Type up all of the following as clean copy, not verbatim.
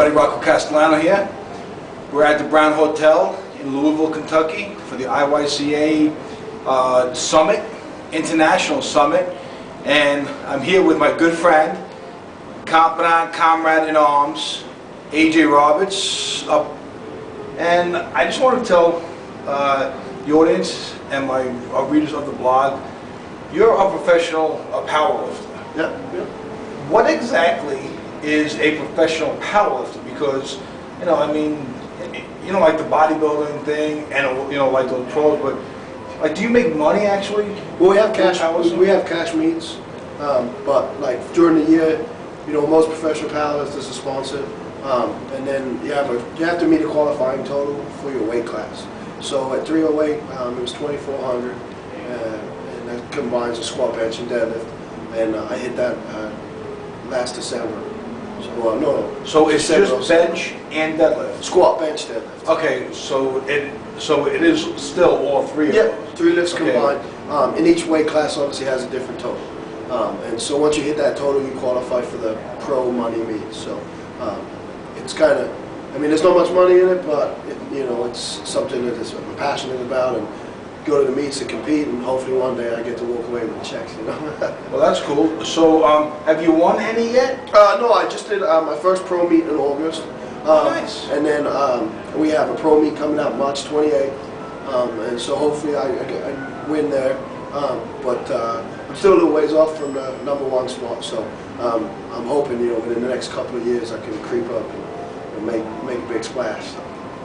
everybody, Rocco Castellano here. We're at the Brown Hotel in Louisville, Kentucky for the IYCA Summit, International Summit. And I'm here with my good friend, confidant, comrade in arms, AJ Roberts. And I just want to tell the audience and our readers of the blog, you're a professional powerlifter. Yeah. What exactly is a professional powerlifter? Because, you know, I mean, you know, like the bodybuilding thing, and you know, like those pros, but like, do you make money actually? Well, we have cash. We have cash meets, but like during the year, you know, most professional powerlifters are sponsored, and then you have to meet a qualifying total for your weight class. So at 308, it was 2,400, and that combines a squat, bench, and deadlift, and I hit that last December. So no. So it's just bench and deadlift. Squat, bench, deadlift. Okay, so it is still all three of those. Yeah, 3 lifts combined. And each weight class obviously has a different total. And so once you hit that total, you qualify for the pro money meet. So it's kind of, I mean, there's not much money in it, but you know, it's something that I'm passionate about, and go to the meets to compete, and hopefully one day I get to walk away with checks, you know. Well, that's cool. So have you won any yet? No, I just did my first pro meet in August. Nice. And then we have a pro meet coming out March 28th, and so hopefully I win there. But I'm still a little ways off from the #1 spot, so I'm hoping, you know, within the next couple of years I can creep up and make a big splash.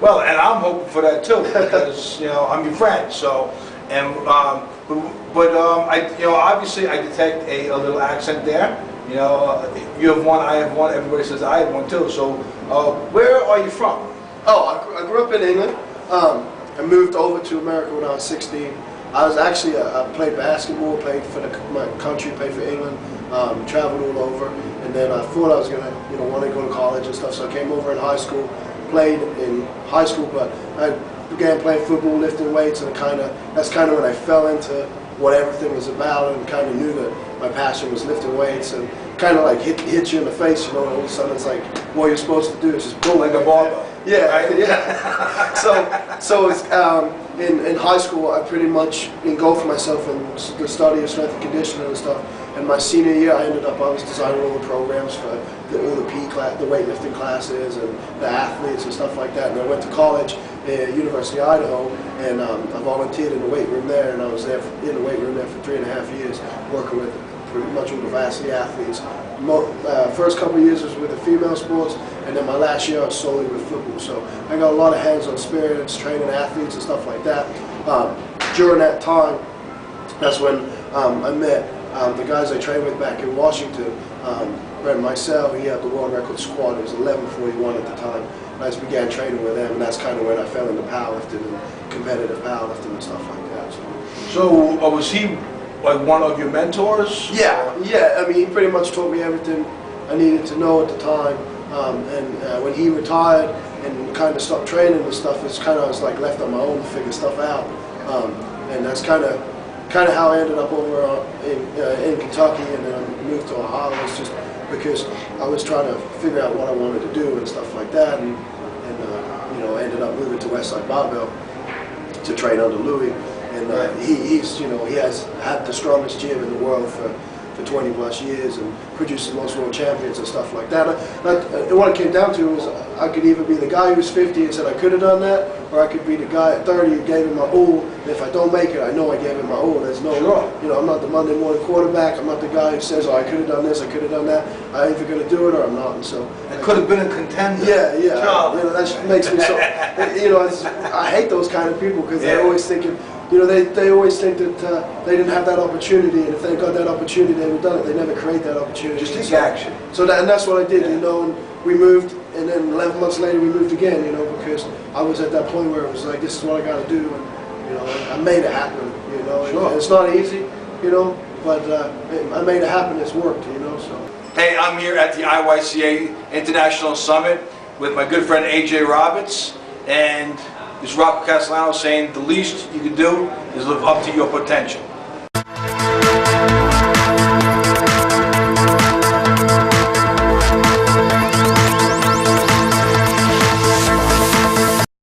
Well, and I'm hoping for that too, because you know, I'm your friend. So, and I, you know, obviously I detect a little accent there. You know, you have one, I have one. Everybody says I have one too. So, where are you from? Oh, I grew up in England. I moved over to America when I was 16. I was actually I played basketball, played for my country, played for England, traveled all over, and then I thought I was gonna, you know, want to go to college and stuff. So I came over in high school, played in high school, but I began playing football, lifting weights, and that's kind of when I fell into what everything was about, and kind of knew that my passion was lifting weights, and kind of like hit you in the face, you know, and all of a sudden it's like, what you're supposed to do is just pull like a barbell. Yeah, right? Yeah. so it's, in high school I pretty much engulfed myself in the study of strength and conditioning and stuff. And my senior year, I was designing all the programs for all the P class, the weightlifting classes, and the athletes and stuff like that. And I went to college at University of Idaho, and I volunteered in the weight room there, and I was there in the weight room there for 3.5 years, working with pretty much all the varsity athletes. First couple of years was with the female sports, and then my last year I was solely with football. So I got a lot of hands-on experience training athletes and stuff like that. During that time, that's when I met the guys I trained with back in Washington. Brent Micel, he had the world record squat. It was 11:41 at the time. I just began training with them, and that's kind of when I fell into powerlifting and competitive powerlifting and stuff like that. So was he like one of your mentors? Yeah. I mean, he pretty much taught me everything I needed to know at the time. And when he retired and kind of stopped training and stuff, it's kind of, I was like left on my own to figure stuff out. And that's kind of how I ended up over in Kentucky, and then I moved to Ohio. It's just because I was trying to figure out what I wanted to do and stuff like that, and you know, I ended up moving to Westside Barbell to train under Louis. And he's, you know, he has had the strongest gym in the world for 20 plus years, and produced the most world champions and stuff like that. And what it came down to was I could either be the guy who was 50 and said I could have done that, or I could be the guy at 30 who gave him my all. And if I don't make it, I know I gave him my all. There's no, you know, I'm not the Monday morning quarterback. I'm not the guy who says, oh, I could have done this, I could have done that. I'm either going to do it or I'm not. And so it could have been a contender. Yeah. You know, that makes me so. You know, I hate those kind of people, because they're always thinking. You know, they always think that they didn't have that opportunity, and if they got that opportunity, they would have done it. They never create that opportunity. Just take action. So and that's what I did, you know, and we moved, and then 11 months later we moved again, you know, because I was at that point where it was like, this is what I got to do, and, you know, I made it happen, you know. And it's not easy, you know, but I made it happen, it's worked, you know, so. Hey, I'm here at the IYCA International Summit with my good friend AJ Roberts, and this is Rocco Castellano saying the least you can do is live up to your potential.